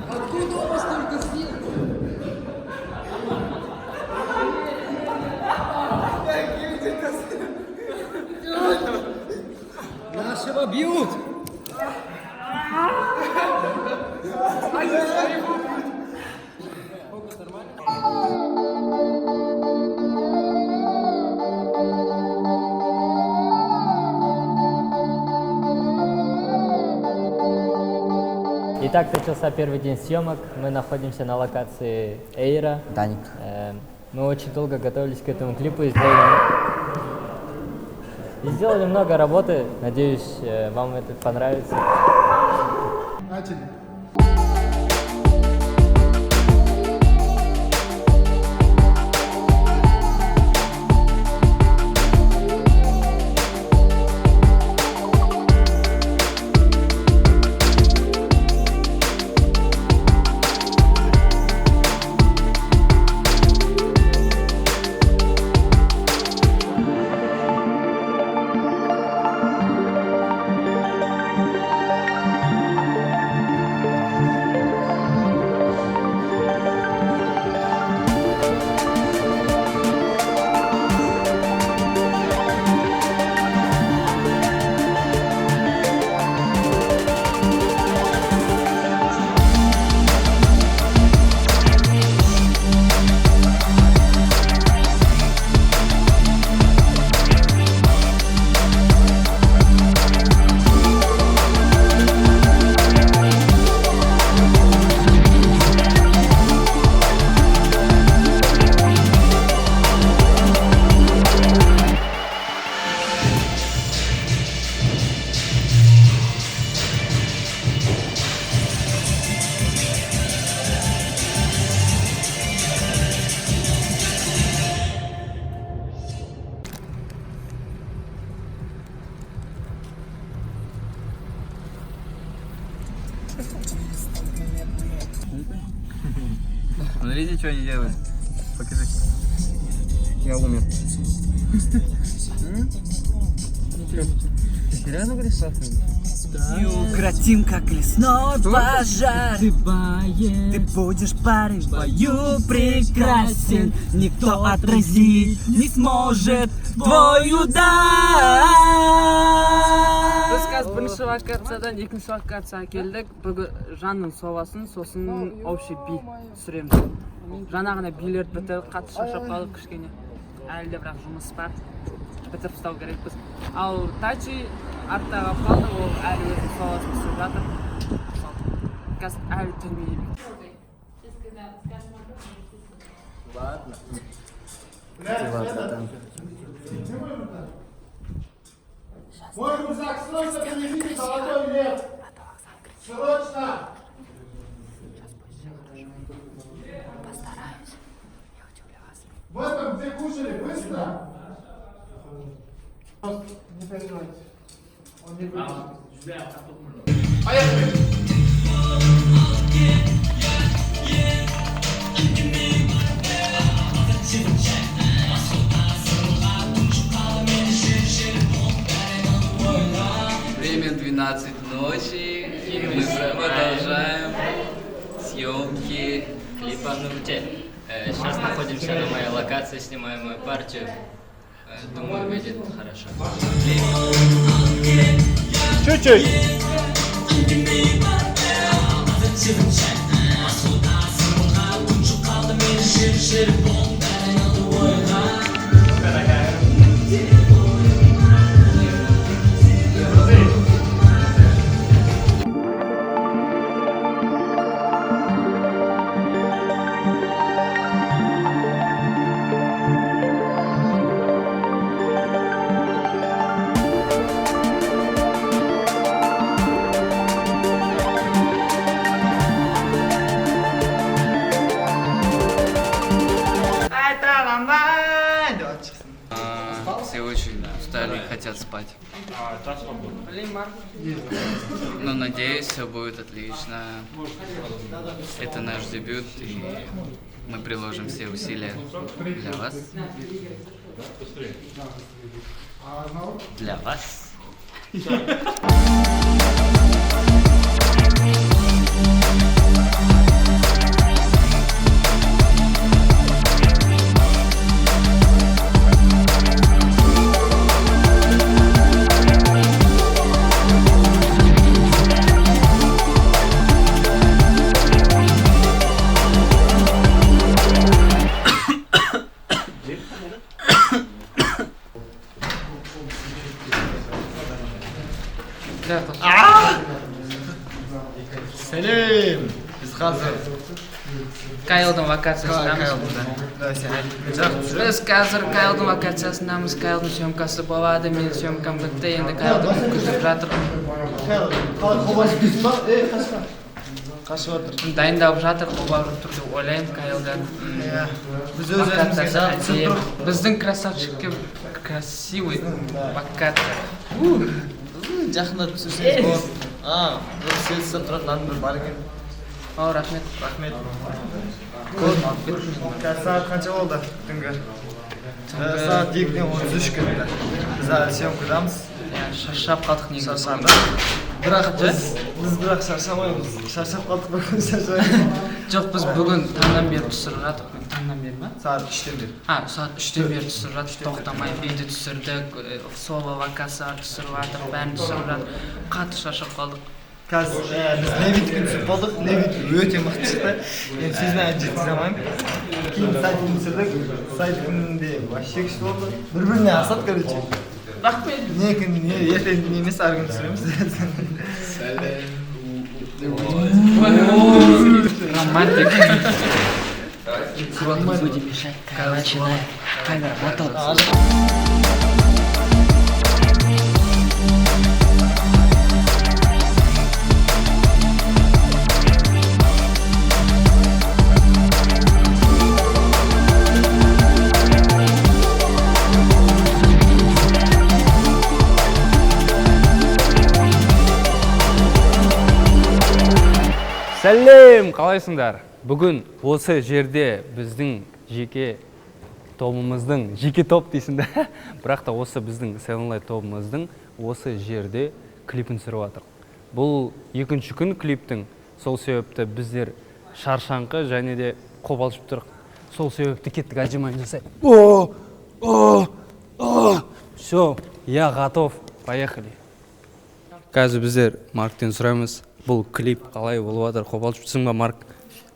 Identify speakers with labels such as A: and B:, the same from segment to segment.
A: Откуда у вас столько снега? Нашего бьют!
B: Итак, начался первый день съемок. Мы находимся на локации Эйра.
C: Даник.
B: Мы очень долго готовились к этому клипу и сделали много работы. Надеюсь, вам это понравится.
D: Начали.
C: Смотрите, что они делают. Покажи. Я умер. Ты серьезно говоришь, Сафин?
E: Неукротим, как лесной пожар. Ты будешь парень в бою прекрасен. Никто отразить не сможет твой удар.
A: Biz қазір бірінші локациядан екінші локацияға келдік. Бүгін жанның совасын, сосын общий би түсіреміз. Жаңағына билерді бітіріп, қатты шаршап қалдық кішкене. Әлі де бірақ жұмыс бар. Бітіріп тастау керекпіз. Ал Тачи артта қалып қалды, ол әлі өзінің совасын түсіріп жатыр. Қазір әлі түрмейді.
D: Мой рюкзак срочно принесите, золотой лев! Срочно! В этом, где кушали, быстро! Не переживайте. Он не выйдет. Поехали!
C: Время 12 ночи, и мы продолжаем съемки клипа.
B: Сейчас находимся на моей локации, снимаем мою партию. Думаю, выйдет хорошо.
D: Чуть-чуть!
C: Все очень устали и хотят спать. Но надеюсь, все будет отлично. Это наш дебют, и мы приложим все усилия для вас. Для вас.
F: Сәлем! Біз қазір
A: Кайлдың вакансиясындамыз. Біз қазір Кайлдың вакансиясындамыз. Кайлдың съемкасы болады. Менің съемкам бітті. Енді Кайлды күтіп жатыр.
F: қашып жатыр.
A: Дайындалып жатыр. Қобалжып тұр деп ойлаймын Кайлды.
F: Біз өз-өзімізге
A: Вакансиясы біздің красавчикке красивый вакансия.
F: жақындап түсірсеңіз болады. Бір светстен тұратын адам бір бар екен.
A: О, рахмет.
F: Рахмет. Қазір сағат қанша болды түнгі? Сағат 2-ден 33 кетті. Біз әлі съемкадамыз.
A: Шаршап қалдық негізі.
F: Шаршадық. Бірақ біз бірақ шаршамаймыз. Шаршап қалдық бір күн шаршаймыз.
A: Жоқ, біз бүгін таңнан бері түсіріп жатырмыз. Таңнан бері ма?
F: Сағат 3-тен бері.
A: Сағат 3-тен бері түсіріп жатырмыз. Тоқтамай видео түсірдік, соло вакансиялар түсіріп жатыр, бәрін түсіріп жатыр. Қатты шаршап қалдық.
F: Қазір біз Левиткен түсіріп болдық. Левит өте мықты шықты. Мен сөзіне жеткізе алмаймын. Кейін сайтын түсірдік. Сайтында вообще күшті болды. Бір-біріне асады, короче.
A: Рахмет.
F: Не ертең не емес, ар күні түсіреміз.
A: Романтик.
E: Будем мешать, начинаем. Камера, мотор.
G: Сәлем, қалайсыңдар? Бүгін осы жерде біздің жеке тобымыздың, жеке топ дейсің да, бірақ та осы біздің Sevenlight тобымыздың осы жерде клипін түсіріп жатыр. Бұл екінші күн клиптің, сол себепті біздер шаршаңқы және де қобалжып тұрық. Сол себепті кеттік ажимайын жасай. Все, я готов, поехали. Қазір біздер Марктен сұраймыз. Бұл клип қалай болып жатыр? Қобалжып тұрсың ба, Марк?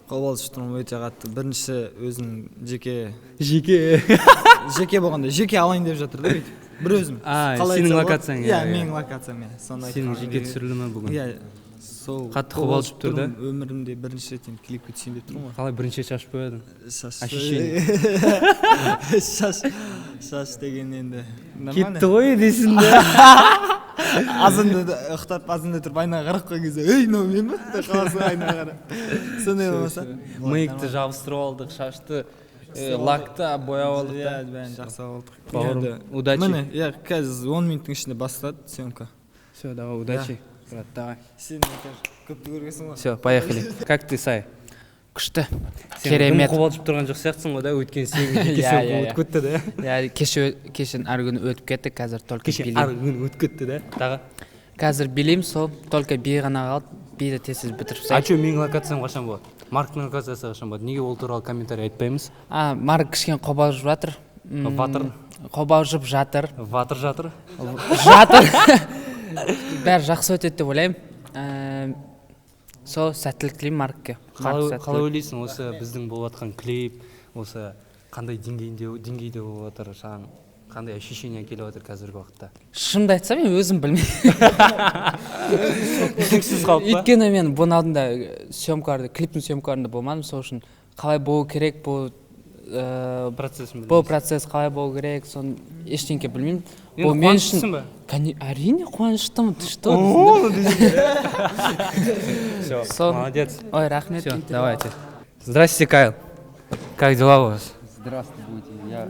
H: Қобалжып тұрмын өте қатты. Бірінші өзім жеке
G: Жеке
H: болғанда жеке алайын деп жатыр да бүйтіп. Бір өзім.
G: Сенің локацияң.
H: Иә, менің локациям.
G: Сенің жеке түсірілімі бүгін.
H: Иә. Сол
G: Қатты қобалжып тұр да?
H: Өмірімде бірінші рет клипке түсейін деп тұрмын ғой.
G: Қалай бірінші шашып қойдың?
H: Шаш деген енді
G: Кетті ғой дейсің да.
H: азанда ұйықтап азанда тұрып айнаға қарап қойған кезде ей мынау мен ба деп қаласың айнаға қарап. Сондай болмаса
G: Миыкты жабыстырып алдық, шашты лакты бояп алдық
H: иә,
G: да.
H: бәрін жақсылап алдық.
G: Бауырым, удачи.
H: Міне, иә, қазір 10 минуттың ішінде басталады съемка.
G: Все, давай, удачи. Брат, давай.
H: Сен көпті көргенсің ғой.
G: Все, поехали. Как ты, Сай?
A: Күшті.
G: Сен
A: Керемет.
G: қобалжып тұрған жоқ сияқтысың ғой да, өткен сен жеке съемка өтіп кетті да.
A: Иә, кешен әр күні өтіп кетті, қазір только
G: Кеше
A: билеймін.
G: әр күн өтіп кетті да. Тағы.
A: Қазір билеймін, сол только би ғана қалды. Биді тез бітіріп
G: А
A: тастайық.
G: че, менің локациям қашан болады? Марктың локациясы қашан болады? Неге ол туралы комментарий айтпаймыз?
A: Марк кішкене қобалжып жатыр.
G: Ватыр.
A: Қобалжып жатыр.
G: Ватыр жатыр.
A: Бәрі жақсы өтеді деп ойлаймын. Сол сәттілік тілеймін Маркке.
G: Қалай ойлайсың осы біздің болып жатқан клип, осы қандай деңгейде болып жатыр, саған қандай ощущение келіп жатыр қазіргі уақытта?
A: Шынымды айтсам, мен өзім білмеймін.
G: Түсініксіз қалып па?
A: Өйткені мен бұның алдында клиптің съемкаларында болмадым, сол үшін қалай болу керек, бұл процесс қалай болу керек, соны ештеңке білмеймін.
G: Енді қуаныштысың ба?
A: Әрине қуаныштымын, ты что?
G: Все, молодец.
A: Ой, рахмет.
G: Все, давайте. Здрасте, Кайл. Как дела у вас?
I: Здравствуйте, я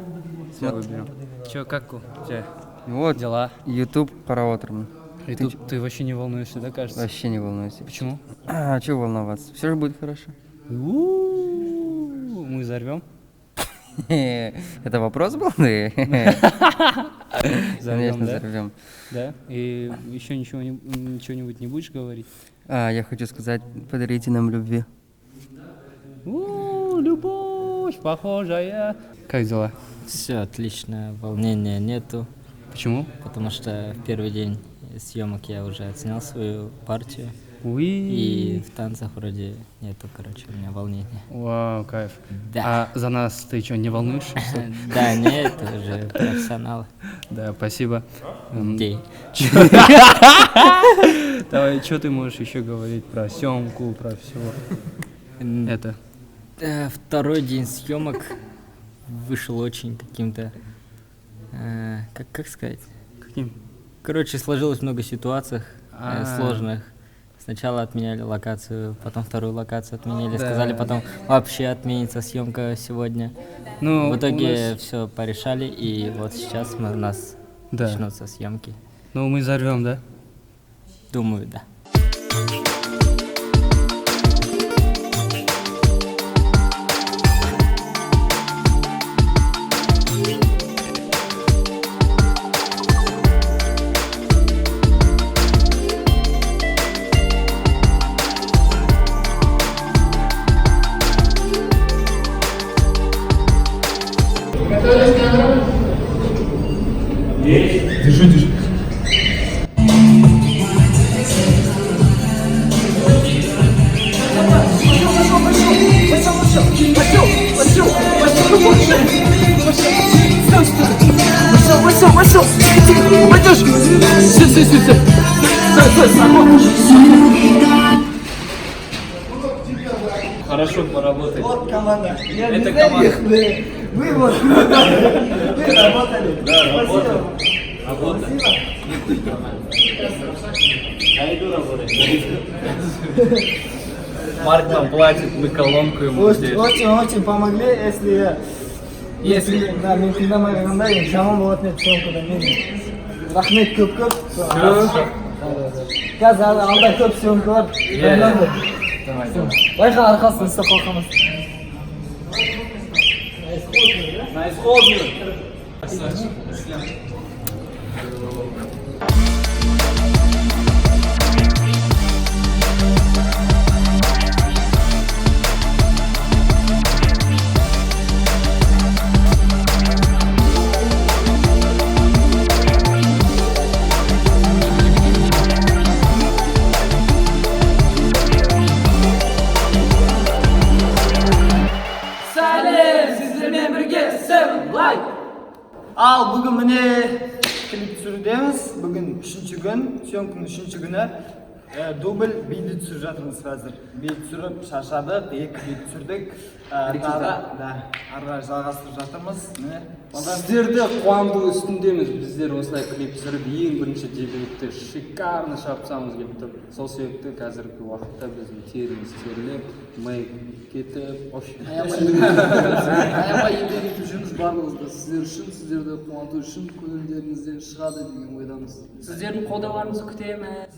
I: все выберу.
G: Че, как у тебя
I: Вот
G: дела?
I: YouTube просмотрим.
G: Ты вообще не волнуешься, да, кажется?
I: Вообще не волнуйся.
G: Почему?
I: А чего волноваться? Все же будет хорошо.
G: Мы взорвем.
I: Это вопрос был? Конечно,
G: да?
I: взорвем.
G: Да? И еще ничего-нибудь не будешь говорить?
I: Я хочу сказать, подарите нам любви.
G: Любовь похожая. Как дела?
B: Все отлично, волнения нету,
G: Почему?
B: потому что в первый день съемок я уже отснял свою партию.
G: И
B: И в танцах вроде нету, короче, у меня волнения.
G: Вау, кайф.
B: Да.
G: А за нас ты что, не волнуешься?
B: Да, нет, это уже профессионалы.
G: Да, спасибо.
B: Гей.
G: Давай, что ты можешь еще говорить про съемку, про все это?
B: Второй день съемок вышел очень каким-то, как сказать?
G: Каким?
B: Короче, сложилось много ситуаций сложных. Сначала отменяли локацию, потом вторую локацию отменили, сказали потом вообще отменится съемка сегодня.
G: Ну,
B: в итоге все порешали, и вот сейчас у нас начнутся съемки.
G: Ну, мы взорвем, да?
B: Думаю, да.
G: Хорошо поработали.
F: Вот команда. Я
G: Это
F: не знаю
G: команда.
F: их, вы вот. Вы работали.
G: Да, работа. Работа. Я иду работать. Марк нам платит, мы колонку ему здесь.
F: Очень помогли, если да, мен тыңдамағанда енді жаман болатын еді съемкада. Мен рахмет көп. Қазір алда көп съемка бар. Байқа арқасын ұстап қалқамыз.
G: Nice hold.
F: Ал бүгін міне клип түсірудеміз. Бүгін 3-ші күн, съемканың 3-ші күні. Дубль биді түсіріп жатырмыз қазір. Биді түсіріп шаршадық, 2 бит түсірдік. Ары жалғастырып жатырмыз.
G: Сіздерді қуанту үстіндеміз. Біздер осылай клип түсіріп ең бірінші дебютті шикарно шапсамыз келіп тұр. Сол себепті қазіргі уақытта біздің теріміз теріліп, май кетіп,
H: аябай еңбек етіп жүрміз барлығымызда сіздер үшін, сіздерді қуанту үшін көңілдеріңізден шығады деген ойдамыз.
A: Сіздердің қолдауларыңызды күтеміз.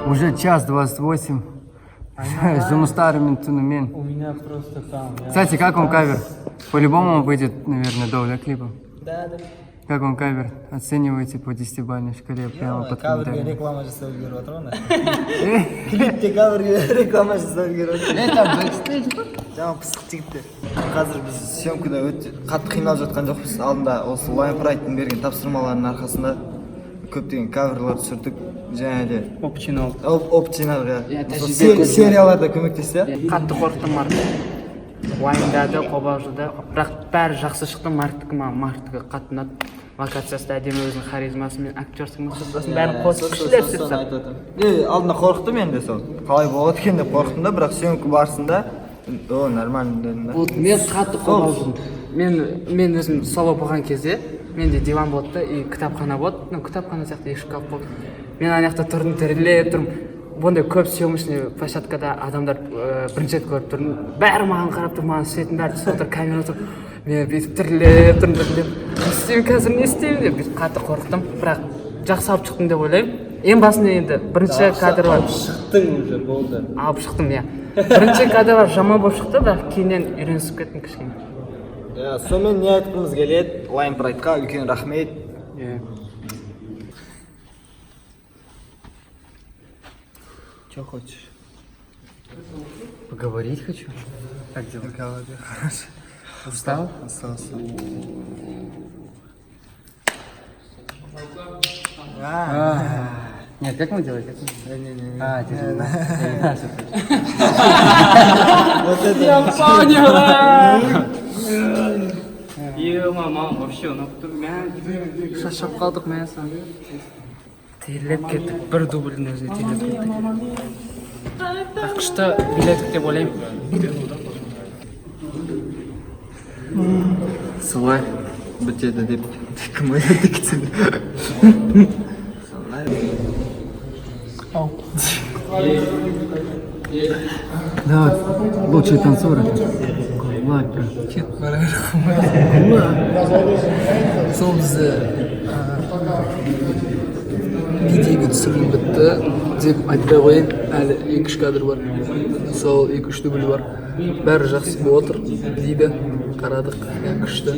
F: Уже 1:28. Жұмыстарымен түнімен.
A: У меня просто там.
F: Кстати, как вам кавер? По-любому выйдет, наверное, доля клипа.
A: Да.
F: Как вам кавер? Оцениваете по 10-бальной шкале прямо под комментарием.
H: Реклама жасап үлгеріп жатыр ғой. Клипте каверге реклама жасап үлгеріп жатыр. Жаңа пысық жігіттер. Қазір біз съемкада өте қатты қиналып жатқан жоқпыз. Алдында осы Line Pride'ның берген тапсырмаларының арқасында көптеген каверлар түсірдік. Және де опчиналға серияларда көмектесті.
A: Қатты қорықтым Марк. Уайымдады, қобалжыды. Бірақ бәрі жақсы шықты. Марктікі қатты ұнады. Локациясы да әдемі, өзінің харизмасымен, актерскің мақсатасын бәрін қосып күштілер сөйтіп.
H: Алдында қорықтым енді сол. Қалай болады екен деп қорықтым да, бірақ съемка барысында нормально дедім да.
A: Мен қатты қобалжыдым. Мен өзім соло болған кезде менде диван болды да, и кітапхана болды. Кітапхана сияқты екі шкаф болды. Мен ана жақта тұрдым, тірілеп тұрмын. Бұндай көп съемочный площадкада адамдар бірінші рет көріп тұрмын. Бәрі маған қарап тұр, маған түсетін бәрі түсіп отыр, камера отыр. Мен бүйтіп тірілеп тұрмын. Не істеймін қазір, не істеймін деп қатты қорықтым. Бірақ жақсы алып шықтым деп ойлаймын. Ең басында енді бірінші кадр бар.
G: Шықтың уже болды.
A: Алып шықтым, иә. Бірінші кадр бар, жаман болып шықты, бірақ кейіннен үйренісіп кеттім кішкене.
H: Сонымен не айтқымыз келеді? Line Pride'ға үлкен рахмет. Что хочешь?
I: Поговорить хочу. Как дела? Хорошо. Устал?
H: Устал.
I: Нет, как мы делаем?
H: Не-не-не.
I: Тяжело.
A: Я понял. Мама, вообще шашап қалдық мәсі. Терлеп кеттік, бір дубльдің өзіне терлеп кеттік. Ақшта билеттік деп ойлаймын.
H: Солай бітеді деп кім ойлады кетсін.
I: Давай, лучший танцор.
J: Сол бізді видеоға түсірілім бітті деп айтпай қояйын, әлі 2-3 кадр бар, сол 2-3 дубль бар, бәрі жақсы болып отыр дейді, қарадық, күшті.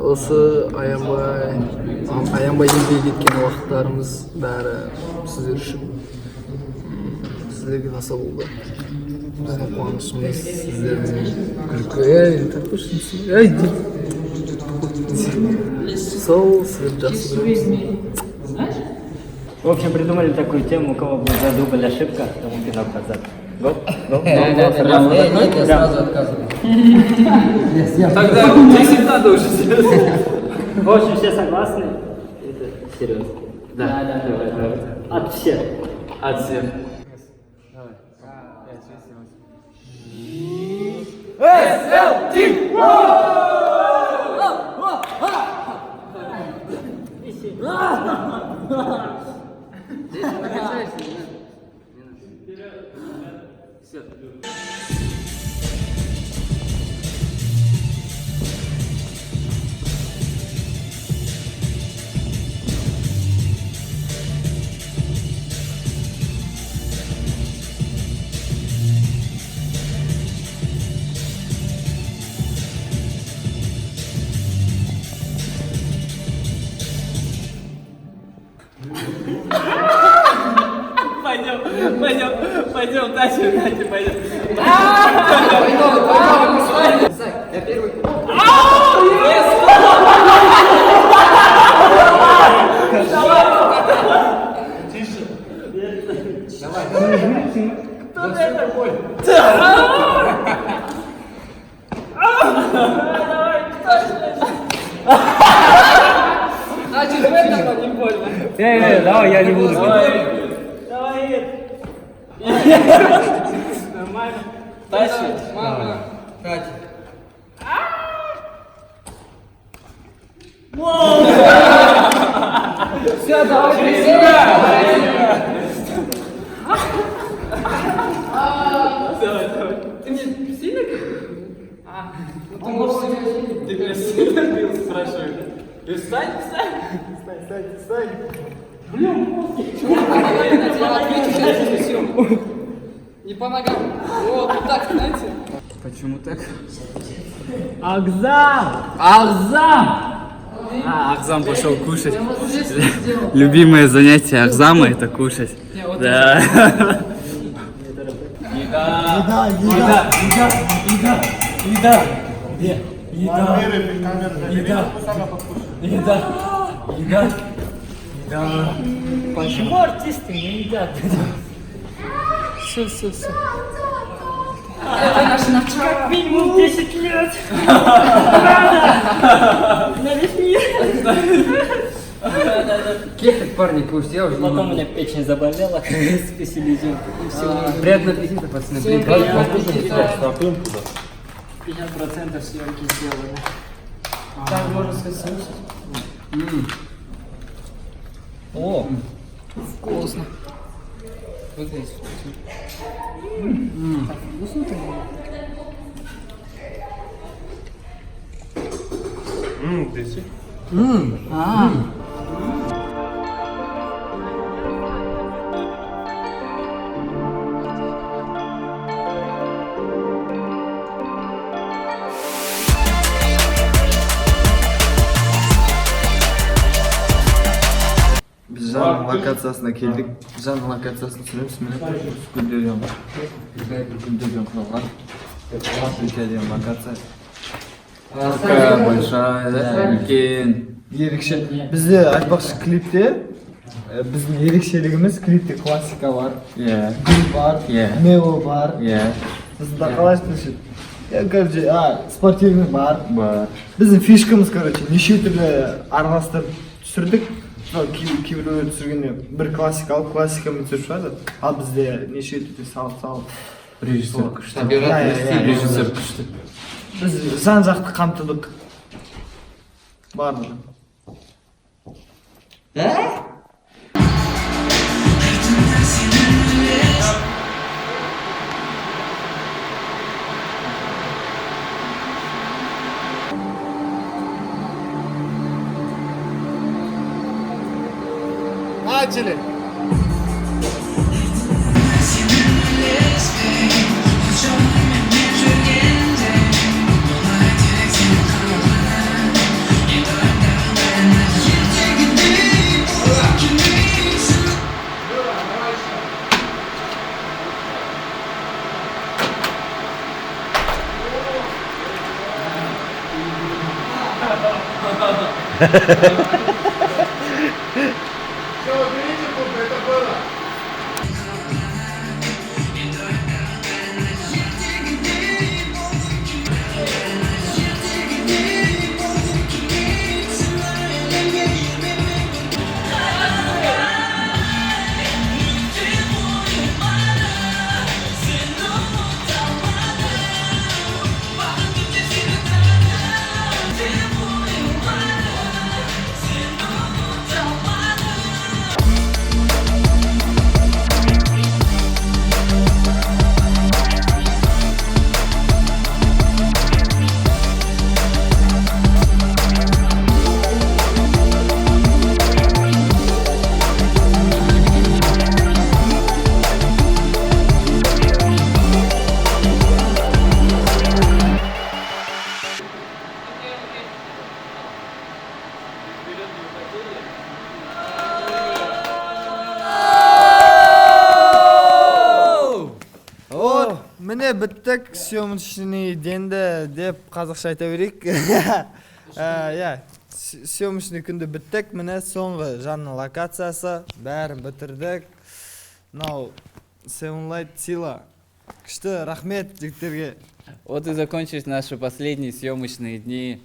J: Осы аянбай еңбек еткен уақыттарымыз бәрі сіздер үшін, сіздерге аса болды. Біздің қуанышымыз сіздердің күлкі, сол сіздер жақсы көреміз.
B: В общем, придумали такую тему, у кого будет за дубль ошибка, тому пинок под зад. Гоп.
J: Я сразу отказываю.
A: Тогда 10 надо уже.
B: В общем, все согласны? Это серьезно. Да. Давай. От всех.
A: От всех. Пойдем, Катя, пойдем.
J: Я первый.
A: Кто ты такой? Значит, в этом не больно.
B: Давай, я не буду.
A: Давай. Нормально. Тащи. Мама.
J: Катя.
A: Все, давай. Давай. Ты мне сильно бил? Ты можешь сильно. Ты меня сильно бил, спрашиваю. Ты встань.
D: Стань.
J: Я ответил сейчас съемку. Не по ногам. Вот так, знаете?
H: Почему так?
C: Ахзам пошел кушать. Любимое занятие Ахзама это кушать. Да.
B: Почему артисты не едят?
J: Все.
B: Как минимум 10 лет. На весь мир.
J: Кефик, парни, кушать, я уже не
B: Потом у
J: могу.
B: меня печень заболела, специализируем.
J: Приятного аппетита, пацаны. Блин,
B: 50% съемки сделаны.
A: Так можно сказать 70.
J: О, вкусно. Выглядит вкусно.
H: Biz локациясына келдік. Жанның локациясын түсіреміз. Міне Гүлдерген бар. Гүлдерген құралған. Өте деген локация. Такая большая, үлкен. Ерекше. Бізде айтпақшы клипте біздің ерекшелігіміз клипте классика бар. Гүл бар, нео бар. Біздің қалай айтты? Короче, спортивный бар. Біздің фишкамыз, короче, неше түрлі араластырып түсірдік. Кейбіреулер түсіргенде бір классикалық классикамен түсіріп шығады. Ал бізде неше түрлі салып. Режиссер күшті. Режиссер күшті. Біз жан жақты қамтыдық. Барлығы.
D: Начали!
H: Міне біттік, съемочный денді деп қазақша айта берейік. Съемочный күнді біттік, міне соңғы жанның локациясы, бәрін бітірдік. Мынау Sevenlight Сила. Күшті, рахмет жігіттерге.
C: Вот и закончились наши последние съемочные дни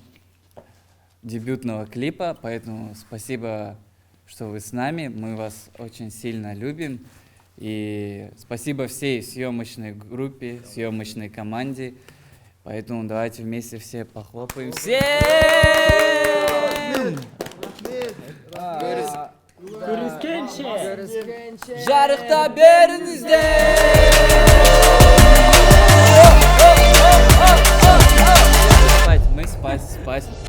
C: дебютного клипа, поэтому спасибо, что вы с нами, мы вас очень сильно любим. И спасибо всей съемочной группе, съемочной команде. Поэтому давайте вместе все похлопаем. Все! Жарықта беріңіздер! Мы спать.